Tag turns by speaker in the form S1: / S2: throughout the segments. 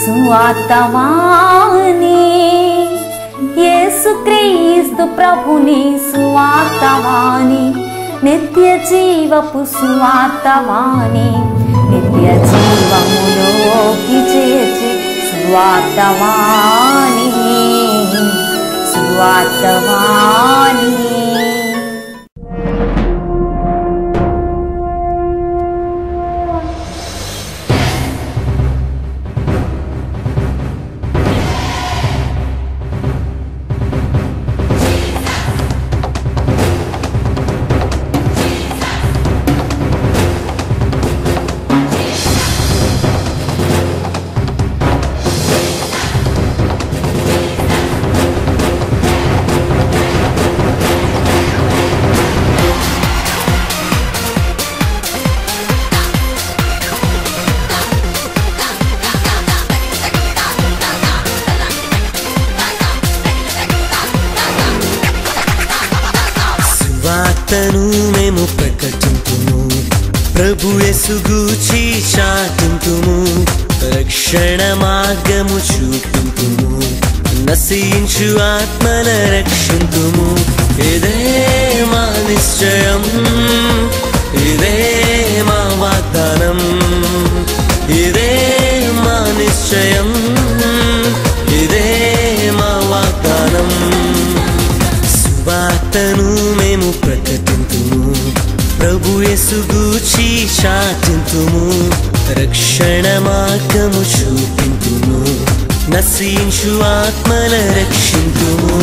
S1: సువార్తవాణి యేసుక్రీస్తు ప్రభుని సువార్తవాణి నిత్య జీవపు సువార్తవాణి నిత్య జీవములోకి చేర్చి సువార్తవాణి సువార్తవాణి.
S2: సువార్తను మేము ప్రకటింతుము, ప్రభు యేసు గూర్చి చాటింతుము, రక్షణ మార్గము చూపింతుము, నశించు ఆత్మల రక్షింతుము. ఇదే మా నిశ్చయం, ఇదే మా వాగ్దానం, ఇదే మా నిశ్చయం, ఇదే మా వాగ్దానం. సువార్తను మేము ప్రకటింతుము, ప్రభు యేసు గూర్చి చాటింతుము, రక్షణ మార్గము చూపింతుము, నశించు ఆత్మల రక్షింతుము.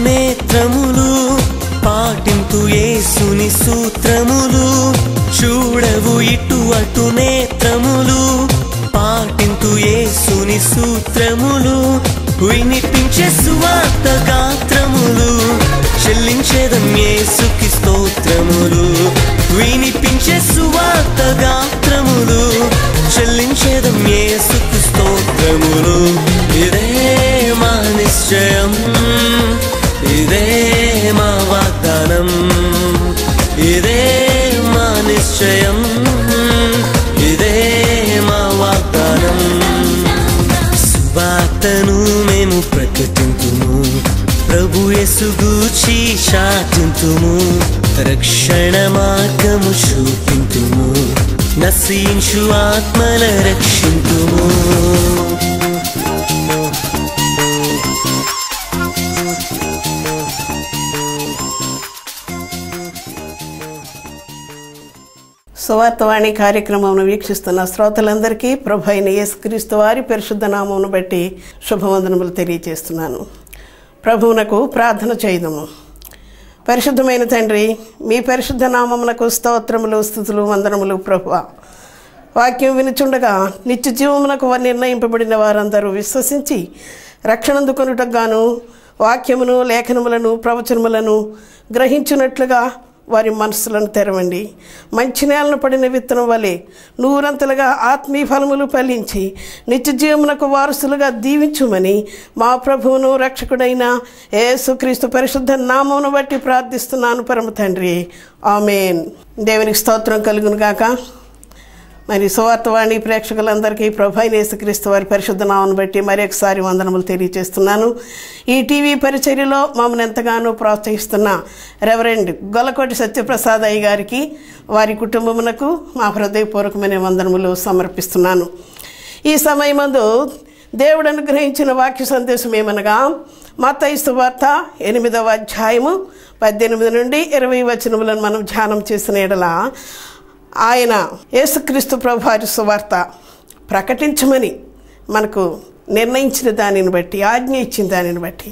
S2: నేత్రములు పాటింతు యేసుని సూత్రములు, చూడవు ఇటు అటు నేత్రములు పాటింతు యేసుని సూత్రములు, వినిపించే సువార్త గాత్రములు, చెల్లించేదం యేసుకి స్తోత్రములు. వినిపించే సువార్త గాత్రములు, చెల్లించేదం యేసుకి స్తోత్రములు. ఇదే మా నిశ్చయం, ఇదే మా వాగ్దానం, ఇదే మా నిశ్చయం, ఇదే మా వాగ్దానం. సువార్తను మేము ప్రకటింతుము, ప్రభు యేసు గూర్చి చాటింతుము, రక్షణ మార్గము చూపింతుము, నశించు ఆత్మల రక్షింతుము.
S3: సువార్తవాణి కార్యక్రమమును వీక్షిస్తున్న శ్రోతలందరికీ ప్రభు అయిన యేసుక్రీస్తు వారి పరిశుద్ధ నామమును బట్టి శుభవందనములు తెలియజేస్తున్నాను. ప్రభువునకు ప్రార్థన చేయుదుము. పరిశుద్ధమైన తండ్రి, మీ పరిశుద్ధ నామమునకు స్తోత్రములు, స్తుతులు, వందనములు. ప్రభువా, వాక్యం వినుచుండగా నిత్య జీవమునకు నిర్ణయింపబడిన వారందరూ విశ్వసించి రక్షణందుకొనుటకు గాను వాక్యమును, లేఖనములను, ప్రవచనములను గ్రహించినట్లుగా వారి మనస్సులను తెరవండి. మంచి నేలను పడిన విత్తనం వలె నూరంతలుగా ఆత్మీయ ఫలములు ఫలించి నిత్య జీవమునకు వారసులుగా దీవించుమని మా ప్రభువును రక్షకుడైన యేసుక్రీస్తు పరిశుద్ధ నామమును బట్టి ప్రార్థిస్తున్నాను పరమ తండ్రి, ఆమేన్. దేవునికి స్తోత్రం కలుగును గాక. మరి సువార్తవాణి ప్రేక్షకులందరికీ ప్రభు అయిన యేసుక్రీస్తు వారి పరిశుద్ధ నామమును బట్టి మరొకసారి వందనములు తెలియజేస్తున్నాను. ఈ టీవీ పరిచర్యలో మమ్మల్ని ఎంతగానో ప్రోత్సహిస్తున్న రెవరెండ్ గొల్లకోటి సత్యప్రసాద్ అయ్య గారికి, వారి కుటుంబమునకు మా హృదయపూర్వకమైన వందనములు సమర్పిస్తున్నాను. ఈ సమయమందు దేవుడు అనుగ్రహించిన వాక్య సందేశం ఏమనగా, మత్తయి సువార్త 8వ అధ్యాయము 18 నుండి 20 వచనములను మనం ధ్యానం చేసిన ఎడల ఆయన యేసుక్రీస్తు ప్రభువారి సువార్త ప్రకటించమని మనకు నిర్ణయించిన దానిని బట్టి, ఆజ్ఞ ఇచ్చిన దానిని బట్టి,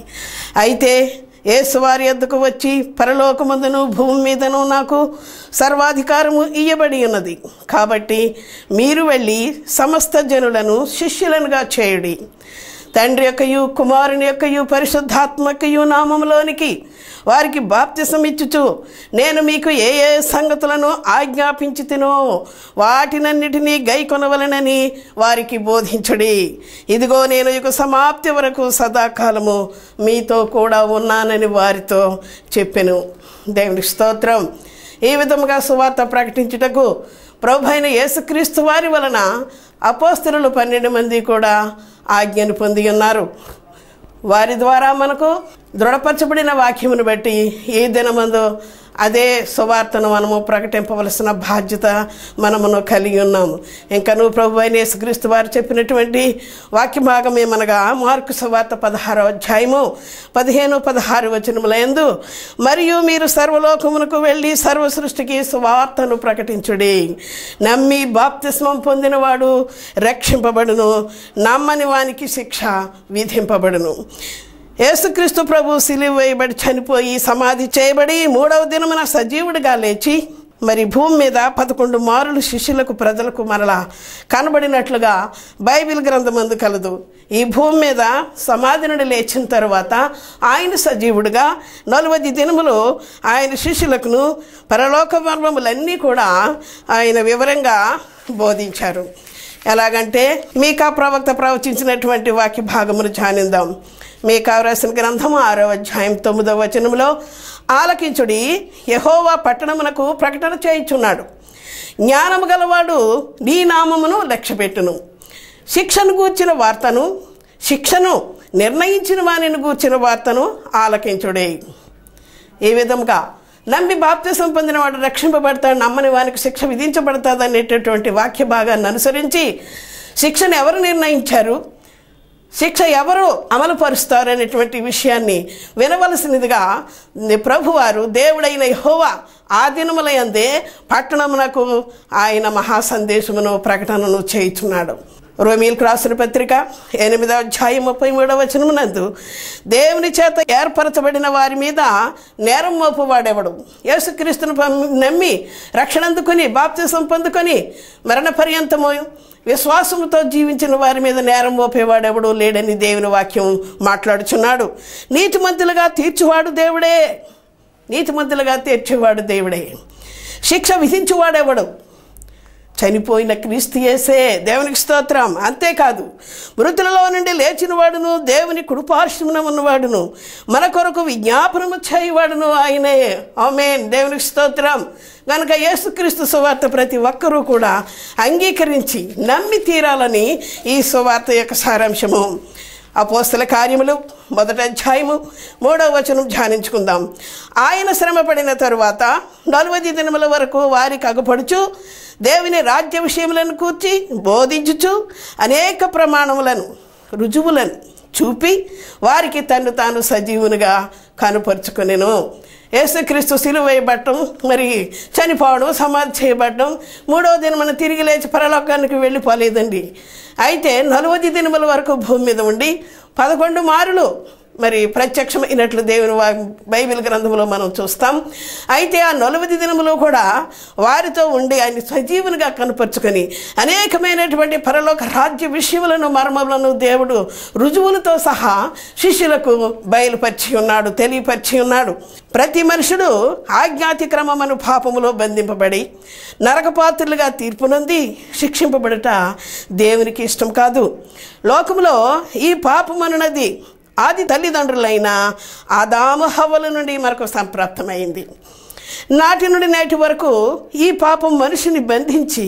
S3: అయితే యేసువారి యొద్దకు వచ్చి, పరలోకమందును భూమి మీదను నాకు సర్వాధికారము ఇయ్యబడి ఉన్నది, కాబట్టి మీరు వెళ్ళి సమస్త జనులను శిష్యులనుగా చేయుడి. తండ్రి యొక్కయు కుమారుని యొక్కయు పరిశుద్ధాత్మకయు నామములోనికి వారికి బాప్తిసం ఇచ్చుచు నేను మీకు ఏ ఏ సంగతులను ఆజ్ఞాపించితినో వాటినన్నిటినీ గైకొనవలెనని వారికి బోధించుడి. ఇదిగో నేను యుగ సమాప్తి వరకు సదాకాలము మీతో కూడా ఉన్నానని వారితో చెప్పెను. దేవునికి స్తోత్రం. ఈ విధముగా సువార్త ప్రకటించుటకు ప్రభువైన యేసుక్రీస్తు వారి వలన అపోస్తలులు 12 మంది కూడా ఆజ్ఞను పొంది ఉన్నారు. వారి ద్వారా మనకు దృఢపరచబడిన వాక్యమును బట్టి ఈ దినమందు అదే సువార్తను మనము ప్రకటింపవలసిన బాధ్యత మనమును కలిగి ఉన్నాము. ఇంకను ప్రభువైన యేసుక్రీస్తు వారు చెప్పినటువంటి వాక్య భాగం ఏమనగా మార్కు సువార్త 16వ అధ్యాయము 15-16 వచనములందు, మరియు మీరు సర్వలోకమునకు వెళ్ళి సర్వ సృష్టికి సువార్తను ప్రకటించుడి. నమ్మి బాప్తిస్మం పొందినవాడు రక్షింపబడును, నమ్మని వానికి శిక్ష విధింపబడును. యేసుక్రీస్తు ప్రభు సిలువ వేయబడి చనిపోయి సమాధి చేయబడి 3వ దినమున సజీవుడిగా లేచి మరి భూమి మీద 11 మారులు శిష్యులకు ప్రజలకు మరలా కనబడినట్లుగా బైబిల్ గ్రంథమందు కలదు. ఈ భూమి మీద సమాధి నుండి లేచిన తరువాత ఆయన సజీవుడిగా 40 దినములు ఆయన శిష్యులకును పరలోక మర్మములన్నీ కూడా ఆయన వివరంగా బోధించారు. ఎలాగంటే మీకా ప్రవక్త ప్రవచించినటువంటి వాక్య భాగమును ధ్యానిద్దాం. మీకా రాసిన గ్రంథము 6వ అధ్యాయం 9వ వచనములో, ఆలకించుడి, యెహోవా పట్టణమునకు ప్రకటన చేయుచున్నాడు, జ్ఞానము గలవాడు నీ నామమును లక్ష్యపెట్టును, శిక్షను గూర్చిన వార్తను, శిక్షను నిర్ణయించిన వానిని గూర్చిన వార్తను ఆలకించుడే. ఈ విధముగా నమ్మి బాప్తిసం పొందినవాడు రక్షింపబడతాడు, నమ్మని వానికి శిక్ష విధించబడతాడు అనేటటువంటి వాక్య భాగాన్ని అనుసరించి శిక్షను ఎవరు నిర్ణయించారు, శిక్ష ఎవరు అమలు పరుస్తారు అనేటువంటి విషయాన్ని వినవలసినదిగా ప్రభువారు దేవుడైన యెహోవా ఆ దినములయందే పట్టణమునకు ఆయన మహాసందేశమును ప్రకటనను చేయుచున్నాడు. రోమీయులకు రాసిన పత్రిక 8వ అధ్యాయం 33వ వచనమునందు, దేవుని చేత ఏర్పరచబడిన వారి మీద నేరం మోపువాడెవడు? యేసుక్రీస్తును నమ్మి రక్షణ అందుకొని బాప్తిసం పొందుకొని మరణ పర్యంతము విశ్వాసముతో జీవించిన వారి మీద నేరం మోపేవాడెవడు లేడని దేవుని వాక్యం మాట్లాడుచున్నాడు. నీతిమంతులుగా తీర్చువాడు దేవుడే, నీతిమంతులుగా తీర్చేవాడు దేవుడే. శిక్ష విధించువాడెవడు? చనిపోయిన క్రీస్తు యేసే. దేవునికి స్తోత్రం. అంతేకాదు, మృతులలో నుండి లేచిన వాడును, దేవుని కుడిపార్శ్వమున ఉన్నవాడును, మన కొరకు విజ్ఞాపనము చేయవాడును ఆయనే. ఆమేన్. దేవునికి స్తోత్రం. కనుక యేసుక్రీస్తు సువార్త ప్రతి ఒక్కరూ కూడా అంగీకరించి నమ్మి తీరాలని ఈ సువార్త యొక్క సారాంశము. అపోస్తల కార్యములు 1వ అధ్యాయము 3వ వచనం ధ్యానించుకుందాం. ఆయన శ్రమ పడిన తరువాత 40 దినముల వరకు వారికి అగుపడుచు దేవుని రాజ్య విషయములను కూర్చి బోధించుచు అనేక ప్రమాణములను రుజువులను చూపి వారికి తను తాను సజీవునిగా కనుపరుచుకొనెను. యేసుక్రీస్తు సిలువ వేయబడటం, మరి చనిపోవడం, సమాధి చేయబడటం, 3వ దినమున తిరిగి లేచి పరలోకానికి వెళ్ళిపోలేదండి. అయితే 40 దినముల వరకు భూమి మీద ఉండి 11 మారులు మరి ప్రత్యక్షమైనట్లు దేవుని బైబిల్ గ్రంథంలో మనం చూస్తాం. అయితే ఆ 40 దినములు కూడా వారితో ఉండి ఆయన సజీవునిగా కనపరుచుకొని అనేకమైనటువంటి పరలోక రాజ్య విషయములను మర్మములను దేవుడు రుజువులతో సహా శిష్యులకు బయలుపరిచి ఉన్నాడు, తెలియపరిచి ఉన్నాడు. ప్రతి మనుషుడు ఆజ్ఞాతిక్రమమును పాపములో బంధింపబడి నరకపాత్రులుగా తీర్పు నొంది శిక్షింపబడట దేవునికి ఇష్టం కాదు. లోకములో ఈ పాపమనున్నది ఆది తల్లిదండ్రులైన ఆదాము హవ్వల నుండి మనకు సంప్రాప్తమైంది. నాటి నుండి నేటి వరకు ఈ పాపం మనిషిని బంధించి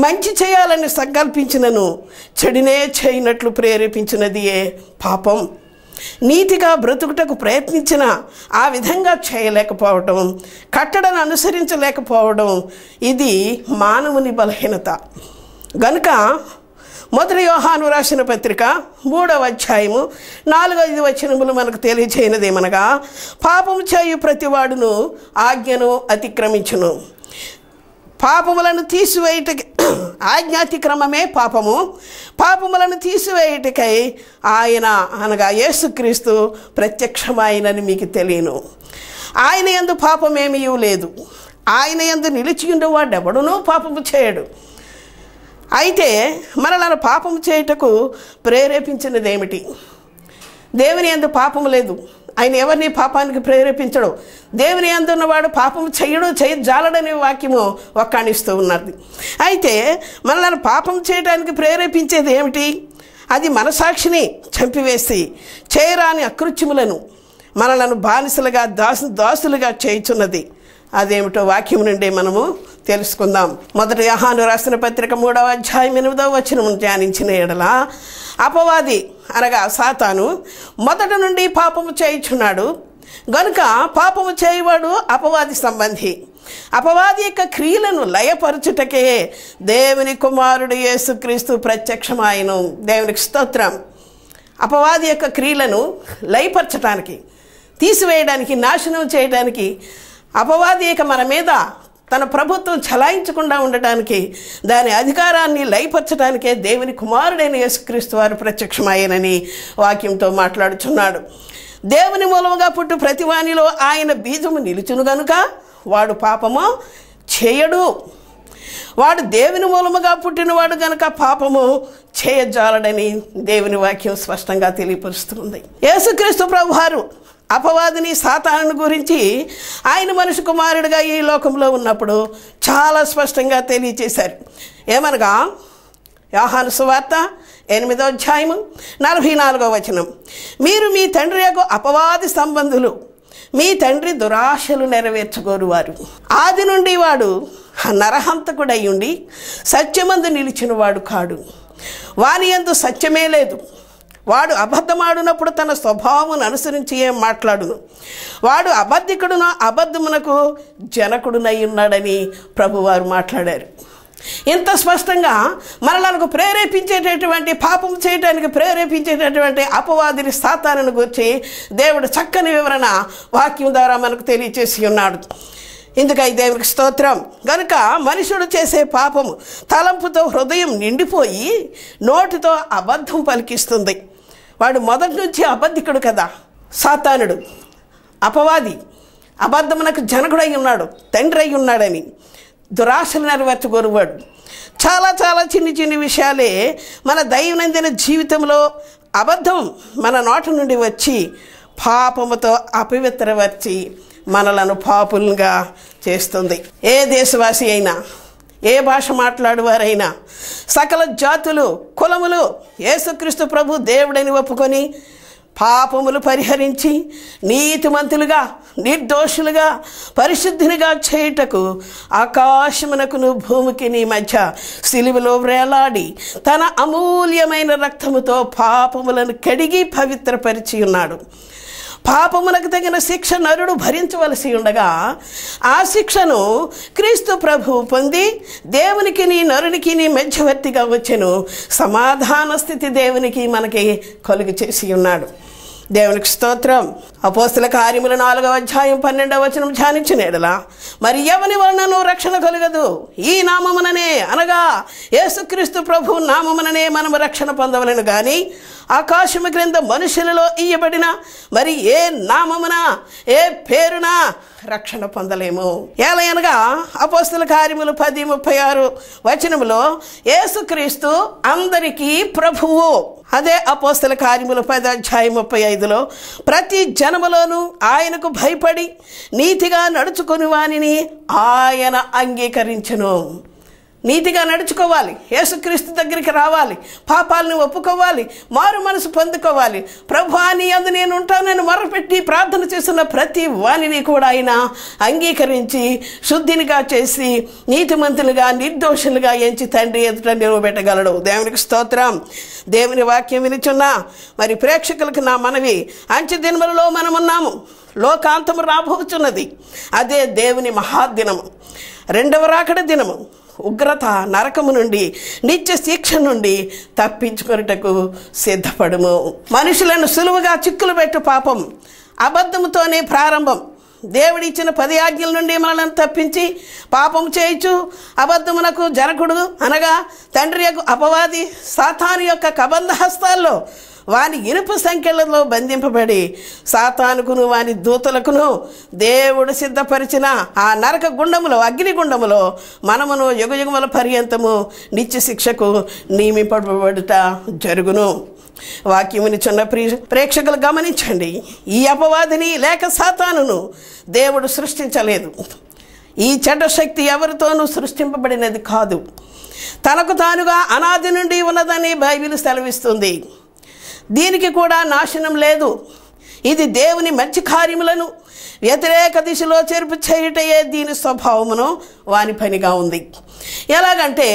S3: మంచి చేయాలని సంకల్పించినను చెడునే చేయనట్లు ప్రేరేపించినది ఏ పాపం. నీతిగా బ్రతుకుటకు ప్రయత్నించిన ఆ విధంగా చేయలేకపోవడం, కట్టడను అనుసరించలేకపోవడం ఇది మానవుని బలహీనత. గనుక 1 యోహాను రాసిన పత్రిక 3వ అధ్యాయము 4-5 వచనములు మనకు పాపములను తీసివేయుటకి ఆజ్ఞాతిక్రమమే పాపము. పాపములను తీసివేయుటకై ఆయన అనగా యేసుక్రీస్తు ప్రత్యక్షమైనని మీకు తెలియను. ఆయన యందు పాపమేమీ లేదు. ఆయన యందు నిలిచియుండు వాడెవడునూ పాపము చేయడు. అయితే మనలను పాపము చేయుటకు ప్రేరేపించినదేమిటి? దేవుని యందు పాపము లేదు. ఆయన ఎవరిని పాపానికి ప్రేరేపించడు. దేవుని యందు ఉన్నవాడు పాపము చేయజాలడనే వాక్యము వక్కాణిస్తూ ఉన్నది. అయితే మనల్ని పాపం చేయడానికి ప్రేరేపించేది ఏమిటి? అది మనసాక్షిని చంపివేసి చేయరాని అకృత్యములను మనలను బానిసలుగా దాసులుగా చేయుచున్నది. అదేమిటో వాక్యం నుండి మనము తెలుసుకుందాం. మొదటి యోహాను రాసిన పత్రిక 3వ అధ్యాయం 8వ వచనమును ధ్యానించిన ఎడల అపవాది అనగా సాతాను మొదటి నుండి పాపము చేయుచున్నాడు గనుక పాపము చేయవాడు అపవాది సంబంధి. అపవాది యొక్క క్రియలను లయపరచుటకే దేవుని కుమారుడు యేసుక్రీస్తు ప్రత్యక్షమాయను. దేవునికి స్తోత్రం. అపవాది యొక్క క్రియలను లయపరచడానికి, తీసివేయడానికి, నాశనం చేయడానికి, అపవాది యొక్క మన మీద తన ప్రభుత్వం చలాయించకుండా ఉండటానికి, దాని అధికారాన్ని లయపరచడానికే దేవుని కుమారుడైన యేసుక్రీస్తు వారు ప్రత్యక్షమయ్యనని వాక్యంతో మాట్లాడుచున్నాడు. దేవుని మూలముగా పుట్టు ప్రతివానిలో ఆయన బీజము నిలుచును గనుక వాడు పాపము చేయడు. వాడు దేవుని మూలముగా పుట్టినవాడు గనుక పాపము చేయజాలడని దేవుని వాక్యం స్పష్టంగా తెలియపరుస్తుంది. యేసుక్రీస్తు ప్రభువారు అపవాదిని సాతాను గురించి ఆయన మనిషి కుమారుడిగా ఈ లోకంలో ఉన్నప్పుడు చాలా స్పష్టంగా తెలియచేశారు. ఏమనగా యోహాను సువార్త 8వ అధ్యాయము 44వ వచనం, మీరు మీ తండ్రి యొక్క అపవాది సంబంధులు, మీ తండ్రి దురాశలు నెరవేర్చుకోరువారు. ఆది నుండి వాడు నరహంతకుడై ఉండి సత్యమందు నిలిచిన వాడు కాడు. వాని యందు సత్యమే లేదు. వాడు అబద్ధమాడునప్పుడు తన స్వభావం అనుసరించి ఏం మాట్లాడును. వాడు అబద్ధికుడును అబద్ధమునకు జనకుడునై ఉన్నాడని ప్రభువారు మాట్లాడారు. ఇంత స్పష్టంగా మనలను ప్రేరేపించేటటువంటి, పాపం చేయడానికి ప్రేరేపించేటటువంటి అపవాదిని సాతానుని గురించి దేవుడు చక్కని వివరణ వాక్యం ద్వారా మనకు తెలియచేసి ఉన్నాడు. ఇందుకై దేవునికి స్తోత్రం. కనుక మనుషుడు చేసే పాపము తలంపుతో హృదయం నిండిపోయి నోటితో అబద్ధం పలికిస్తుంది. వాడు మొదటి నుంచి అబద్ధికుడు కదా, సాతానుడు, అపవాది, అబద్ధమునకు జనకుడై ఉన్నాడు, తండ్రి అయి ఉన్నాడని దురాశలు నెరవేర్చుకోరువాడు. చాలా చాలా చిన్ని చిన్ని విషయాలే మన దైనందిన జీవితంలో అబద్ధం మన నోటి నుండి వచ్చి పాపముతో అపవిత్రవర్చి మనలను పాపులుగా చేస్తుంది. ఏ దేశవాసి అయినా, ఏ భాష మాట్లాడువారైనా, సకల జాతులు, కులములు యేసుక్రీస్తు ప్రభు దేవుడని ఒప్పుకొని పాపములు పరిహరించి నీతిమంతులుగా, నిర్దోషులుగా, పరిశుద్ధినిగా చేయుటకు ఆకాశమునకును భూమికి మధ్య సిలువలో వేలాడి తన అమూల్యమైన రక్తముతో పాపములను కడిగి పవిత్రపరిచి ఉన్నాడు. పాపమునకు తగిన శిక్ష నరుడు భరించవలసి ఉండగా ఆ శిక్షను క్రీస్తు ప్రభు పొంది దేవునికి నరునికి మధ్యవర్తిగా వచ్చెను. సమాధాన స్థితి దేవునికి మనకి కలుగు చేసి ఉన్నాడు. దేవునికి స్తోత్రం. అపోస్తల కార్యములు 4వ అధ్యాయం 12వ వచనం ధ్యానించిన ఎడల మరి ఎవని వలనను రక్షణ కలుగదు, ఈ నామముననే అనగా యేసుక్రీస్తు ప్రభు నామముననే మనము రక్షణ పొందవలను గాని ఆకాశము క్రింద మనుషులలో ఇయ్యబడిన మరి ఏ నామమున, ఏ పేరున రక్షణ పొందలేము. ఏలయనగా అపోస్తల కార్యములు 10:36 వచనములో యేసుక్రీస్తు అందరికీ ప్రభువు. అదే అపోస్తల కార్యములు 10వ అధ్యాయం 35లో ప్రతి జనములోనూ ఆయనకు భయపడి నీతిగా నడుచుకుని వానిని ఆయన అంగీకరించును. నీతిగా నడుచుకోవాలి, యేసుక్రీస్తు దగ్గరికి రావాలి, పాపాలను ఒప్పుకోవాలి, మారు మనసు పొందుకోవాలి. ప్రభువా నీ యందు నేను ఉంటానని మొరపెట్టి ప్రార్థన చేస్తున్న ప్రతి వాణిని కూడా ఆయన అంగీకరించి శుద్ధినిగా చేసి నీతిమంతులుగా, నిర్దోషులుగా ఎంచి తండ్రి ఎదుట నిలబెట్టగలడు. దేవునికి స్తోత్రం. దేవుని వాక్యం వినిచున్నా మరి ప్రేక్షకులకు నా మనవి, అంచె దినములలో మనమున్నాము. లోకాంతము రాబోతున్నది. అదే దేవుని మహాదినము, రెండవ రాకడ దినము. ఉగ్రత, నరకము నుండి, నిత్య శిక్ష నుండి తప్పించుకొనుటకు సిద్ధపడుము. మనుషులను సులువుగా చిక్కులు పెట్టు పాపం అబద్ధముతోనే ప్రారంభం. దేవుడిచ్చిన 10 ఆజ్ఞల నుండి మనల్ని తప్పించి పాపం చేయొచ్చు, అబద్ధమునకు జరకుడు అనగా తండ్రి యొక్క అపవాది సాతాను యొక్క కబంధ హస్తాల్లో వాని ఇనుప సంఖ్యలలో బంధింపబడి సాతానుకును వాని దూతలకును దేవుడు సిద్ధపరిచిన ఆ నరక గుండములో అగ్నిగుండములో మనమును యుగయుగముల పర్యంతము నిత్య శిక్షకు నియమింపబడుట జరుగును. వాక్యముని చిన్న ప్రేక్షకులు గమనించండి, ఈ అపవాదిని లేక సాతానును దేవుడు సృష్టించలేదు. ఈ చెడ్డ శక్తి ఎవరితోనూ సృష్టింపబడినది కాదు, తనకు తానుగా అనాది నుండి ఉన్నదని బైబిల్ సెలవిస్తుంది. దీనికి కూడా నాశనం లేదు. ఇది దేవుని మంచి కార్యములను వ్యతిరేక దిశలో చేర్పు చేయుటయే దీని స్వభావమును వాని పనిగా ఉంది. ఎలాగంటే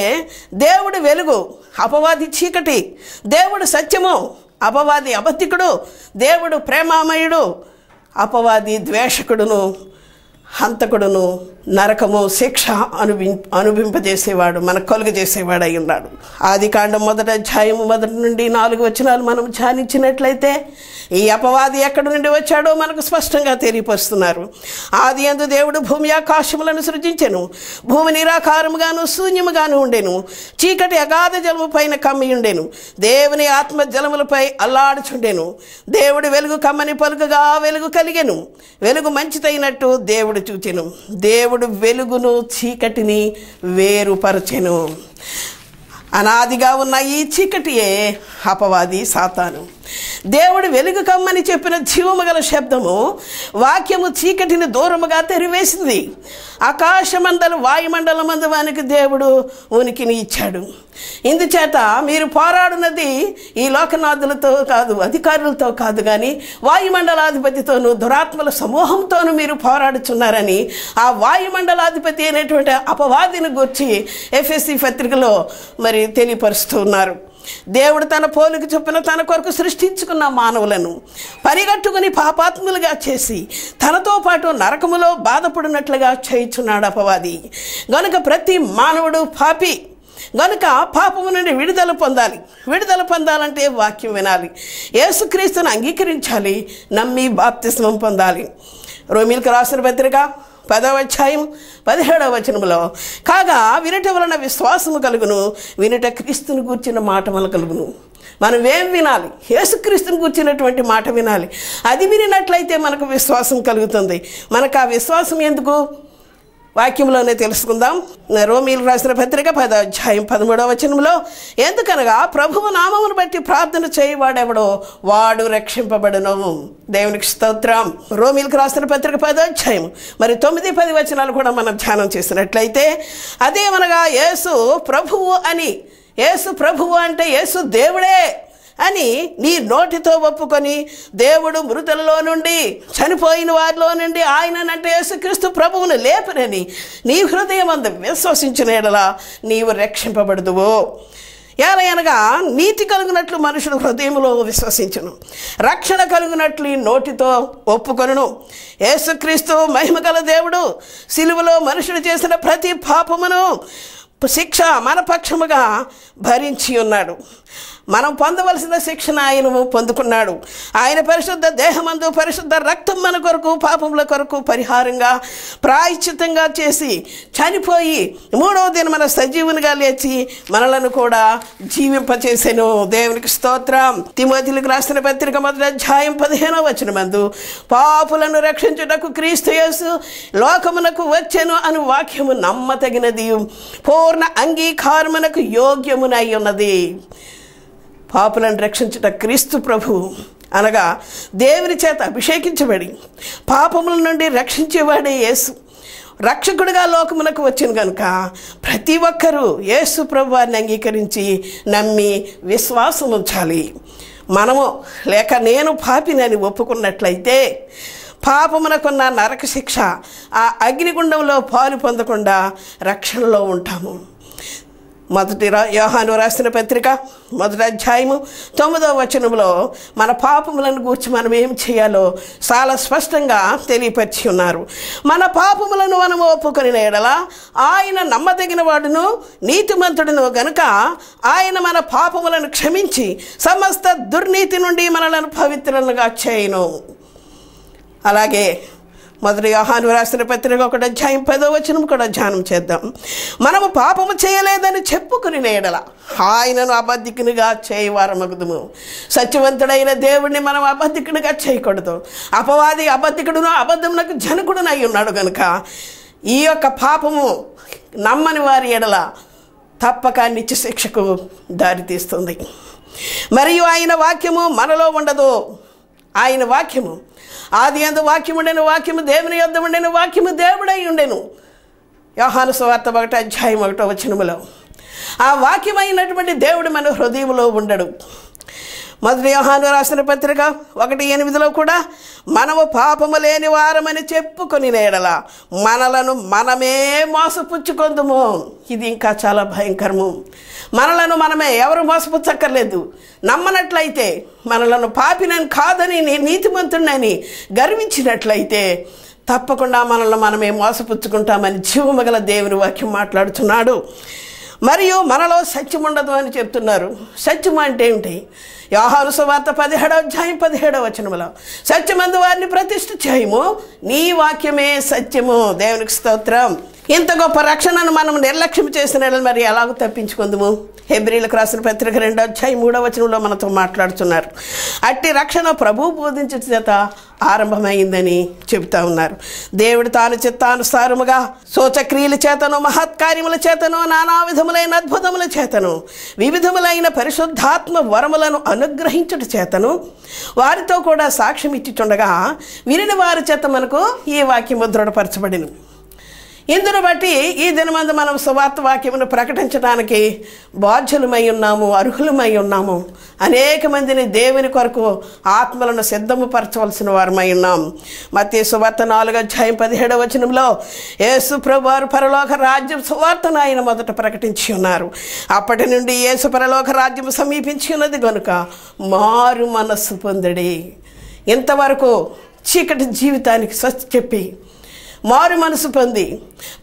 S3: దేవుడు వెలుగు, అపవాది చీకటి, దేవుడు సత్యము, అపవాది అబద్ధికుడు, దేవుడు ప్రేమామయుడు, అపవాది ద్వేషకుడును హంతకుడును నరకము శిక్ష అనుభవింపజేసేవాడు, మనకు కలుగజేసేవాడు అయి ఉన్నాడు. ఆదికాండం 1వ అధ్యాయం 1 నుండి 4 వచనాలు మనం ధ్యానించినట్లయితే ఈ అపవాది ఎక్కడి నుండి వచ్చాడో మనకు స్పష్టంగా తెలియపరుస్తున్నారు. ఆది యందు దేవుడు భూమి ఆకాశములను సృజించెను. భూమి నిరాకారముగాను శూన్యముగాను ఉండెను. చీకటి అగాధ జలము పైన కమ్మి ఉండెను. దేవుని ఆత్మ జలములపై అల్లాడుచుండెను. దేవుడు వెలుగు కమ్మని పలుకగా వెలుగు కలిగెను. వెలుగు మంచిదైనట్టు దేవుడు చూచెను. దేవుడు వెలుగును చీకటిని వేరుపరచెను. అనాదిగా ఉన్న ఈ చీకటియే అపవాది సాతాను. దేవుడు వెలుగు కమ్మని చెప్పిన జీవము గల శబ్దము వాక్యము చీకటిని దూరముగా తెరివేసింది. ఆకాశమందలు వాయుమండలమందు వానికి దేవుడు ఉనికిని ఇచ్చాడు. ఇందుచేత మీరు పోరాడున్నది ఈ లోకనాథులతో కాదు, అధికారులతో కాదు, కానీ వాయుమండలాధిపతితోనూ దురాత్మల సమూహంతోనూ మీరు పోరాడుచున్నారని ఆ వాయుమండలాధిపతి అయినటువంటి అపవాదిని గురించి ఎఫెసీ పత్రికలో మరి తెలియపరుస్తూ ఉన్నారు. దేవుడు తన పోలిక చొప్పున తన కొరకు సృష్టించుకున్న మానవులను పరిగట్టుకుని పాపాత్ములుగా చేసి తనతో పాటు నరకములో బాధపడినట్లుగా చేయుచున్నాడు అపవాది. గనుక ప్రతి మానవుడు పాపి. గనుక పాపము నుండి విడుదల పొందాలి. విడుదల పొందాలంటే వాక్యం వినాలి, యేసుక్రీస్తును అంగీకరించాలి, నమ్మి బాప్తిస్మం పొందాలి. రోమీయులకు రాసిన పత్రిక 10వ అధ్యాయం 17వ వచనములో కాగా వినుట వలన విశ్వాసము కలుగును, వినుట క్రీస్తుని గూర్చిన మాట వలన కలుగును. మనం ఏం వినాలి? యేసుక్రీస్తుని గూర్చినటువంటి మాట వినాలి. అది వినినట్లయితే మనకు విశ్వాసం కలుగుతుంది. మనకు ఆ విశ్వాసం ఎందుకు? వాక్యంలోనే తెలుసుకుందాం. రోమీయులకు రాసిన పత్రిక 10వ అధ్యాయం 13వ వచనంలో ఎందుకనగా ప్రభువు నామమును బట్టి ప్రార్థన చేయవాడెవడో వాడు రక్షింపబడును. దేవునికి స్తోత్రం. రోమీయులకు రాసిన పత్రిక 10వ అధ్యాయం మరి 9, 10 వచనాలు కూడా మనం ధ్యానం చేసినట్లయితే అదేమనగా యేసు ప్రభువు అని, యేసు ప్రభువు అంటే యేసు దేవుడే అని నీ నోటితో ఒప్పుకొని దేవుడు మృతులలో నుండి చనిపోయిన వారిలో నుండి ఆయనంటే యేసుక్రీస్తు ప్రభువును లేపనని నీ హృదయమందు విశ్వసించిన యెడల నీవు రక్షింపబడుదువు. ఎలాగనగా నీతి కలుగునట్లు మనుషుడు హృదయంలో విశ్వసించును, రక్షణ కలుగునట్లు నోటితో ఒప్పుకొనును. యేసుక్రీస్తు మహిమగల దేవుడు సిలువలో మనుషుడు చేసిన ప్రతి పాపమును శిక్ష మన పక్షముగా భరించి ఉన్నాడు. మనం పొందవలసిన శిక్షణ ఆయన పొందుకున్నాడు. ఆయన పరిశుద్ధ దేహమందు పరిశుద్ధ రక్తం మన కొరకు పాపముల కొరకు పరిహారంగా ప్రాయశ్చిత్తంగా చేసి చనిపోయి 3వ దిన మన సజీవునిగా లేచి మనలను కూడా జీవింపచేసెను. దేవునికి స్తోత్రం. తిమోతిలకు రాసిన పత్రిక 1వ అధ్యాయం 15వ వచనమందు పాపులను రక్షించుటకు క్రీస్తు యేసు లోకమునకు వచ్చెను అను వాక్యము నమ్మతగినది, పూర్ణ అంగీకారమునకు యోగ్యమునై ఉన్నది. పాపులను రక్షించుట క్రీస్తు ప్రభు అనగా దేవుని చేత అభిషేకించబడి పాపముల నుండి రక్షించేవాడే యేసు. రక్షకుడిగా లోకమునకు వచ్చిన కనుక ప్రతి ఒక్కరూ యేసు ప్రభువారిని అంగీకరించి నమ్మి విశ్వాసం ఉంచాలి. మనము లేక నేను పాపినని ఒప్పుకున్నట్లయితే పాపమునకున్న నరక శిక్ష ఆ అగ్నిగుండంలో పాలు పొందకుండా రక్షణలో ఉంటాము. మొదటి యోహాను రాసిన పత్రిక 1వ అధ్యాయము 9వ వచనంలో మన పాపములను గూర్చి మనం ఏం చేయాలో చాలా స్పష్టంగా తెలియపరిచి ఉన్నారు. మన పాపములను మనం ఒప్పుకొని యెడల ఆయన నమ్మదగిన వాడును నీతిమంతుడును గనుక ఆయన మన పాపములను క్షమించి సమస్త దుర్నీతి నుండి మనలను పవిత్రులుగా చేయును. అలాగే మొదటి యోహాను రాసిన పత్రిక 1 అధ్యాయం 10వ వచనం కూడా ధ్యానం చేద్దాం. మనము పాపము చేయలేదని చెప్పుకుని ఎడల ఆయనను అబద్ధికునిగా చేయవారమగుదుము. సత్యవంతుడైన దేవుడిని మనం అబద్ధికునిగా చేయకూడదు. అపవాది అబద్ధికుడును అబద్ధమునకు జనకుడునై ఉన్నాడు కనుక ఈ యొక్క పాపము నమ్మని వారి ఎడల తప్పక నిత్య శిక్షకు దారితీస్తుంది. మరియు ఆయన వాక్యము మనలో ఉండదు. ఆయన వాక్యము ఆది యందు వాక్యము ఉండెను, వాక్యము దేవుని యొద్ద ఉండెను, వాక్యము దేవుడై ఉండెను. యోహాను సువార్త 1 అధ్యాయం 1వ వచనములో ఆ వాక్యమైనటువంటి దేవుడు మన హృదయంలో ఉండడు. మొదటి యోహాను రాసిన పత్రిక 1:8 కూడా మనము పాపము లేని వారమని చెప్పుకొని ఎడల మనలను మనమే మోసపుచ్చుకొందుము. ఇది ఇంకా చాలా భయంకరము. మనలను మనమే, ఎవరు మోసపుచ్చక్కర్లేదు. నమ్మనట్లయితే, మనలను పాపినని కాదని నీతిమంతుడినని గర్వించినట్లయితే తప్పకుండా మనల్ని మనమే మోసపుచ్చుకుంటామని జీవమగల దేవుని వాక్యం మాట్లాడుతున్నాడు. మరియు మనలో సత్యం ఉండదు అని చెప్తున్నారు. సత్యం అంటే ఏమిటి? యోహాను సువార్త 17వ అధ్యాయం 17వ వచనములో సత్యమందు వారిని ప్రతిష్ఠ చేయము, నీ వాక్యమే సత్యము. దేవునికి స్తోత్రం. ఇంత గొప్ప రక్షణను మనం నిర్లక్ష్యం చేసిన మరి ఎలాగో తప్పించుకుందాము? హెబ్రీలకు రాసిన పత్రిక 2వ అధ్యాయం 3వ వచనంలో మనతో మాట్లాడుతున్నారు. అట్టి రక్షణ ప్రభువు బోధించే చేత ఆరంభమైందని చెబుతా ఉన్నారు. దేవుడు తాను చిత్తానుసారముగా సూచక్రియల చేతను, మహత్కార్యముల చేతను, నానా విధములైన అద్భుతముల చేతను, వివిధములైన పరిశుద్ధాత్మ వరములను అనుగ్రహించుట చేతను వారితో కూడా సాక్ష్యం ఇచ్చుచుండగా వినిన వారి చేత మనకు ఈ వాక్యము దృఢపరచబడిను. ఇందును బట్టి ఈ దినమందు మనం సువార్త వాక్యమును ప్రకటించడానికి బాధ్యులమై ఉన్నాము, అర్హులమై ఉన్నాము. అనేక మందిని దేవుని కొరకు ఆత్మలను సిద్ధము పరచవలసిన వారమై ఉన్నాం. మత్తయి సువార్త 4వ అధ్యాయం 17వ వచనంలో యేసు ప్రభువారు పరలోక రాజ్యం సువార్తను ఆయన మొదట ప్రకటించి ఉన్నారు. అప్పటి నుండి యేసు పరలోక రాజ్యం సమీపించి ఉన్నది కనుక మారు మనస్సు పొందడి. ఇంతవరకు చీకటి జీవితానికి స్వస్తి చెప్పి మారు మనసు పొంది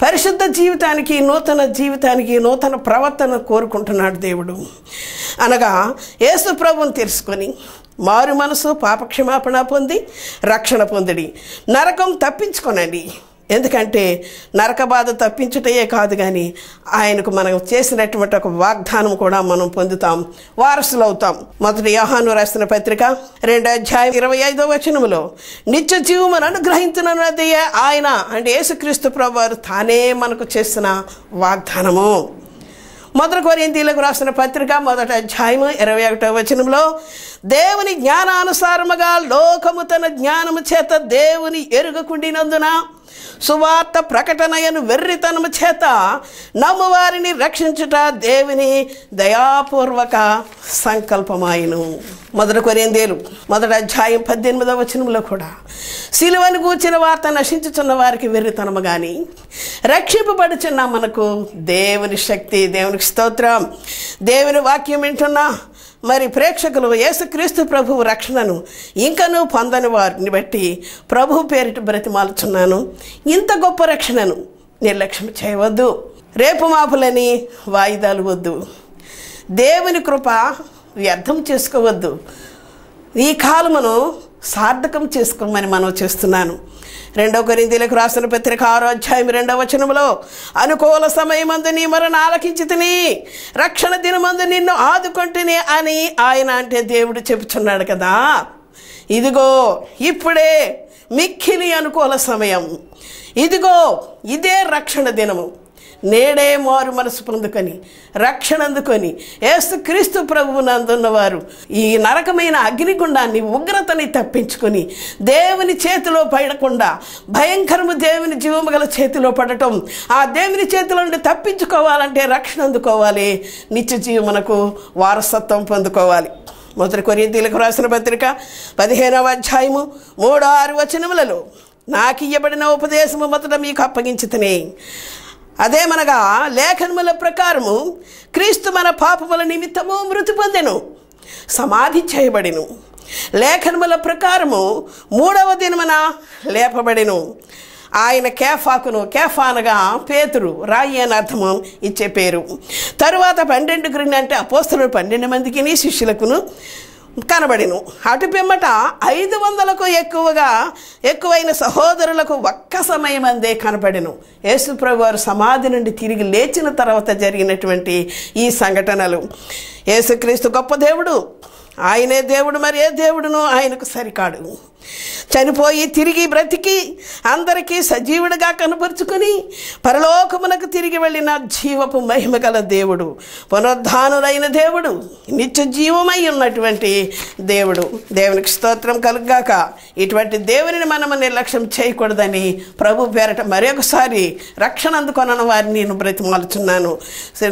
S3: పరిశుద్ధ జీవితానికి, నూతన జీవితానికి, నూతన ప్రవర్తన కోరుకుంటున్నాడు దేవుడు. అనగా యేసు ప్రభువుని తెలుసుకొని మారు మనసు, పాపక్షమాపణ పొంది రక్షణ పొందిడి. నరకం తప్పించుకోనండి. ఎందుకంటే నరక బాధ తప్పించుటయే కాదు కానీ ఆయనకు మనం చేసినటువంటి ఒక వాగ్దానం కూడా మనం పొందుతాం, వారసులు అవుతాం. మొదటి యోహాను రాసిన పత్రిక 2వ అధ్యాయం 25వ వచనములో నిత్య జీవమును అనుగ్రహించునన్నది ఆయన అంటే యేసుక్రీస్తు ప్రభువారు తానే మనకు చేసిన వాగ్దానము. మొదటి కొరింథీయులకు రాసిన పత్రిక 1వ అధ్యాయం 21వ వచనంలో దేవుని జ్ఞానానుసారముగా లోకము తన జ్ఞానము చేత దేవుని ఎరుగకుండినందున సువార్త ప్రకటనయను వెర్రితనము చేత నమ్మువారిని రక్షించుట దేవుని దయాపూర్వక సంకల్పమాయను. మొదటి కొరింథీయులు 1వ అధ్యాయం 18వ వచనంలో కూడా సిలువను గూర్చిన వార్త నశించుచున్న వారికి వెర్రితనము కానీ రక్షింపబడుచున్న మనకు దేవుని శక్తి. దేవునికి స్తోత్రం. దేవుని వాక్యం వింటున్నా మరి ప్రేక్షకులు యేసుక్రీస్తు ప్రభువు రక్షణను ఇంకనూ పొందని వారిని బట్టి ప్రభు పేరిట బ్రతిమాలుచున్నాను. ఇంత గొప్ప రక్షణను నిర్లక్ష్యం చేయవద్దు. రేపు మాపులని వాయిదాలు వద్దు. దేవుని కృప వ్యర్థం చేసుకోవద్దు. ఈ కాలమును సార్థకం చేసుకోమని మనం చేస్తున్నాను. 2వ కొరింథీయులకు రాసిన పత్రిక 6వ అధ్యాయం 2వ వచనములో అనుకూల సమయమందు నీ మొరను ఆలకించితిని, రక్షణ దినమందు నిన్ను ఆదుకొంటిని అని ఆయన అంటే దేవుడు చెబుతున్నాడు కదా. ఇదిగో ఇప్పుడే మిక్కిలి అనుకూల సమయం. ఇదిగో ఇదే రక్షణ దినము. నేడే మారు మనసు పొందుకొని రక్షణ అందుకొని యేసుక్రీస్తు ప్రభువునందున్నవారు ఈ నరకమైన అగ్నిగుండాన్ని, ఉగ్రతని తప్పించుకొని దేవుని చేతిలో పడకుండా భయంకరము దేవుని జీవము గల చేతిలో పడటం, ఆ దేవుని చేతిలో నుండి తప్పించుకోవాలంటే రక్షణ అందుకోవాలి, నిత్య జీవమునకు వారసత్వం పొందుకోవాలి. మొదటి కొరింథీయులకు రాసిన పత్రిక 15వ అధ్యాయము 3-6 వచనములలో నాకు ఇయ్యబడిన ఉపదేశము మొదట మీకు అప్పగించితిని. అదేమనగా లేఖనముల ప్రకారము క్రీస్తు మన పాపముల నిమిత్తము మృతి పొందెను, సమాధి చేయబడెను, లేఖనముల ప్రకారము 3వ దినమున లేపబడెను. ఆయన కేఫాకును, కేఫా అనగా పేతురు, రాయి అని అర్థము ఇచ్చే పేరు. తరువాత 12 అంటే అపోస్తలులు 12 మందికి శిష్యులకును కనబడిను. అటు పిమ్మట 500కు ఎక్కువైన సహోదరులకు ఒక్క సమయం అందే కనబడిను. యేసుప్రభు వారు సమాధి నుండి తిరిగి లేచిన తర్వాత జరిగినటువంటి ఈ సంఘటనలు. యేసుక్రీస్తు గొప్ప దేవుడు, ఆయనే దేవుడు, మరి ఏ దేవుడును ఆయనకు సరికాడు. చనిపోయి తిరిగి బ్రతికి అందరికీ సజీవుడిగా కనపరుచుకుని పరలోకమునకు తిరిగి వెళ్ళిన జీవపు మహిమ గల దేవుడు, పునరుద్ధానులైన దేవుడు, నిత్య జీవమై ఉన్నటువంటి దేవుడు. దేవునికి స్తోత్రం కలుగాక. ఇటువంటి దేవుని మనము నిర్లక్ష్యం చేయకూడదని ప్రభు పేరట మరొకసారి రక్షణ అందుకొన్న వారిని నేను బ్రతిమాలుచున్నాను.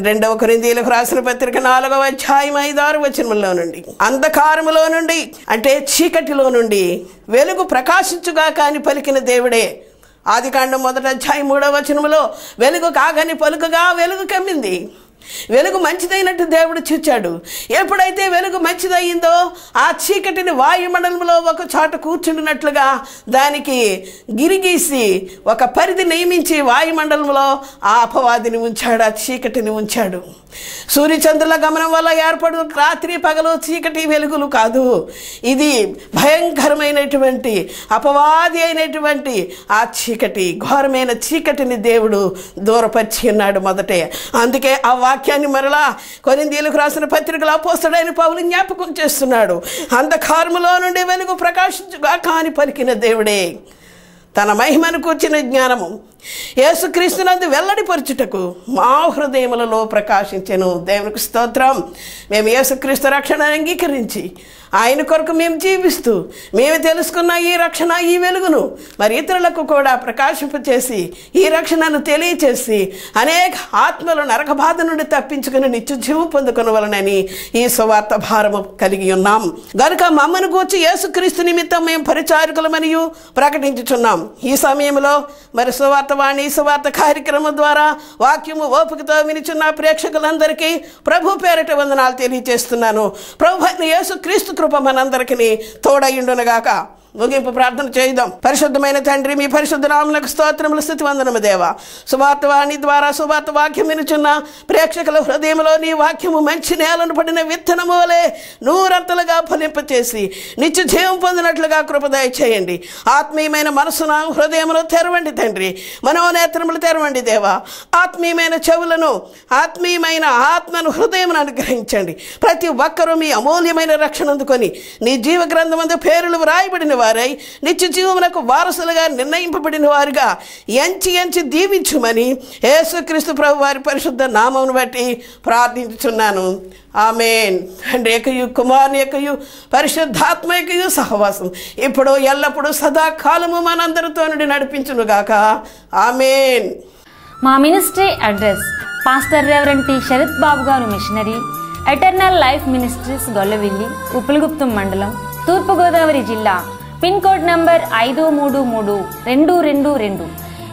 S3: 2 కొరింథీయులకు రాసిన పత్రిక 4వ అధ్యాయం 5-6 వచనములో నుండి, అంధకారములో నుండి అంటే చీకటిలో నుండి వెలుగు ప్రకాశించుగాక అని పలికిన దేవుడే. ఆదికాండం 1వ అధ్యాయం 3వ వచనములో వెలుగు కాగని పలుకగా వెలుగు కమ్మింది. వెలుగు మంచిదైనట్టు దేవుడు చూచాడు. ఎప్పుడైతే వెలుగు మంచిదయ్యిందో ఆ చీకటిని వాయుమండలంలో ఒక చోట కూర్చుండినట్లుగా దానికి గిరిగీసి ఒక పరిధి నియమించి వాయుమండలంలో ఆ అపవాదిని ఉంచాడు, ఆ చీకటిని ఉంచాడు. సూర్యచంద్రుల గమనం వల్ల ఏర్పడు రాత్రి పగలు చీకటి వెలుగులు కాదు. ఇది భయంకరమైనటువంటి అపవాది అయినటువంటి ఆ చీకటి, ఘోరమైన చీకటిని దేవుడు దూరపరిచి ఉన్నాడు మొదటే. అందుకే ఆ వాక్యాన్ని మరలా కొరింథీయులకు రాసిన పత్రికలో అపోస్తలుడైన పౌలు జ్ఞాపకం చేస్తున్నాడు. అంధకారములో నుండి వెలుగు ప్రకాశించుగాక అని పలికిన దేవుడే తన మహిమను కూర్చిన జ్ఞానము యేసుక్రీస్తునందు వెల్లడిపరచుటకు మా హృదయములలో ప్రకాశించెను. దేవునికి స్తోత్రం. మేము యేసుక్రీస్తు రక్షణను అంగీకరించి ఆయన కొరకు మేము జీవిస్తూ మేము తెలుసుకున్న ఈ రక్షణ, ఈ వెలుగును మరి ఇతరులకు కూడా ప్రకాశింపచేసి ఈ రక్షణను తెలియచేసి అనేక ఆత్మలు నరక బాధ నుండి తప్పించుకుని నిత్య జీవం పొందుకొనవలనని ఈ సువార్త భారము కలిగి ఉన్నాం. గనుక మమ్మను గూర్చి యేసుక్రీస్తు నిమిత్తం మేము పరిచారకులమనియు ప్రకటించుచున్నాం. ఈ సమయంలో మరి సువార్తవాణి సువార్త కార్యక్రమం ద్వారా వాక్యము ఓపికతో వినిచున్న ప్రేక్షకులందరికీ ప్రభు పేరిట వందనాలు తెలియజేస్తున్నాను. ప్రభు అయిన యేసుక్రీస్తు కృప మనందరికీ తోడయుండునుగాక. ముగింపు ప్రార్థన చేద్దాం. పరిశుద్ధమైన తండ్రి, మీ పరిశుద్ధ నామమునకు స్తోత్రములు, స్తుతి వందనము దేవా. సువార్తవాణి ద్వారా సువార్త వాక్యం వినుచున్న ప్రేక్షకుల హృదయంలో నీ వాక్యము మంచి నేలను పడిన విత్తనము వలె నూరంతలుగా ఫలింపచేసి నిత్య జీవం పొందినట్లుగా కృపదయ చేయండి. ఆత్మీయమైన మనసును హృదయమును తెరవండి తండ్రి, మనోనేత్రములు తెరవండి దేవా. ఆత్మీయమైన చెవులను, ఆత్మీయమైన ఆత్మను హృదయమును అనుగ్రహించండి. ప్రతి ఒక్కరూ మీ అమూల్యమైన రక్షణ అందుకొని నీ జీవ గ్రంథమందు పేర్లు వ్రాయబడిన వారై నిత్య జీవమునకు వారసులుగా నిర్ణయింపబడిన వారుగా ఎంచి దీవించుమని యేసుక్రీస్తు ప్రభు వారి పరిశుద్ధ నామమును బట్టి ప్రార్థించుచున్నాను. ఆమేన్. తండ్రి యొక్కయు కుమారుని యొక్కయు పరిశుద్ధాత్మ యొక్కయు సహవాసం ఇప్పుడు ఎల్లప్పుడూ సదాకాలము మనందరితో నుండి నడిపించునుగాక. ఆమేన్.
S1: మా ministry address pastor reverend T Sarath బాబు గారు machinery, eternal life ministries, Gollavilli, ఉప్పులగుప్తం మండలం, తూర్పుగోదావరి జిల్లా. Pin code number 533222.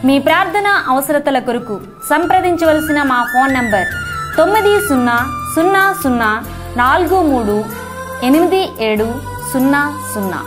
S1: మీ ప్రార్థన అవసరతల కొరకు సంప్రదించవలసిన మా ఫోన్ నంబర్ 9000438700.